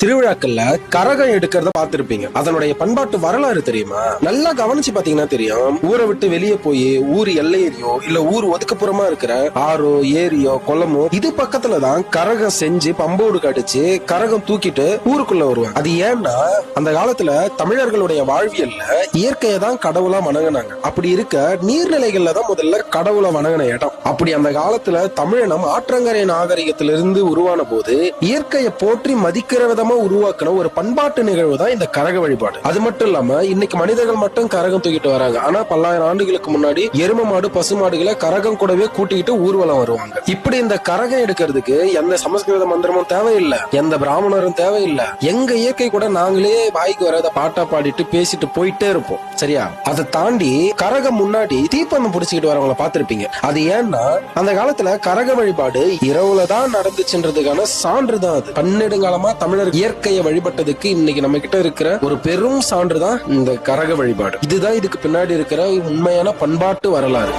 திருவிழாக்கள்ல கரகம் எடுக்கிறத பார்த்திருப்பீங்க. அதனுடைய பண்பாட்டு வரலாறு தெரியுமா? நல்லா கவனிச்சு பாத்தீங்கன்னா தெரியும். ஊரை விட்டு வெளியே போய் ஊர் எல்லையோ இல்ல ஊர் ஒதுக்குப்புறமா இருக்கிற ஆறோ ஏரியோ குளமோ இது பக்கத்துலதான் கரகம் செஞ்சு பம்போடு கடிச்சு கரகம் தூக்கிட்டு ஊருக்குள்ள வருவாங்க. அது ஏன்னா அந்த காலத்துல தமிழர்களுடைய வாழ்வியல்ல இயற்கையை தான் கடவுளா வணங்கினாங்க. அப்படி இருக்க நீர்நிலைகள்ல தான் முதல்ல கடவுளை வணங்கின இடம். அப்படி அந்த காலத்துல தமிழனம் ஆற்றங்கரை நாகரிகத்திலிருந்து உருவான போது இயற்கையை போற்றி மதிக்கிற விதமா உருவாக்கின ஒரு பண்பாட்டு நிகழ்வு தான் இந்த கரக வழிபாடு. அது மட்டும் இல்லாம இன்னைக்கு மனிதர்கள் மட்டும் கரகம் தூக்கிட்டு வராங்க. ஆனா பல்லாயிரம் ஆண்டுகளுக்கு முன்னாடி எரும மாடு பசு மாடுகளை கரகம் கூடவே கூட்டிக்கிட்டு ஊர்வலம் வருவாங்க. இப்படி இந்த கரகம் எடுக்கிறதுக்கு எந்த சமஸ்கிருத மந்திரமும் தேவையில்லை, எந்த பிராமணரும் தேவையில்லை. எங்க இயற்கை கூட நாங்களே வாய்க்கு வரத பாட்டா பாடிட்டு பேசிட்டு போயிட்டே இருப்போம். சரியா? அதை தாண்டி கரகம் முன்னாடி தீப்பந்தம் புடிச்சுக்கிட்டு வரவங்கள பாத்திருப்பீங்க. அது ஏன்னா அந்த காலத்துல கரக வழிபாடு இரவுலதான் நடந்துச்சுன்றதுக்கான சான்று தான் அது. பன்னெடுங்காலமா தமிழர் இயற்கையை வழிபட்டதுக்கு இன்னைக்கு நம்ம கிட்ட இருக்கிற ஒரு பெரும் சான்று தான் இந்த கரக வழிபாடு. இதுதான் இதுக்கு பின்னாடி இருக்கிற உண்மையான பண்பாட்டு வரலாறு.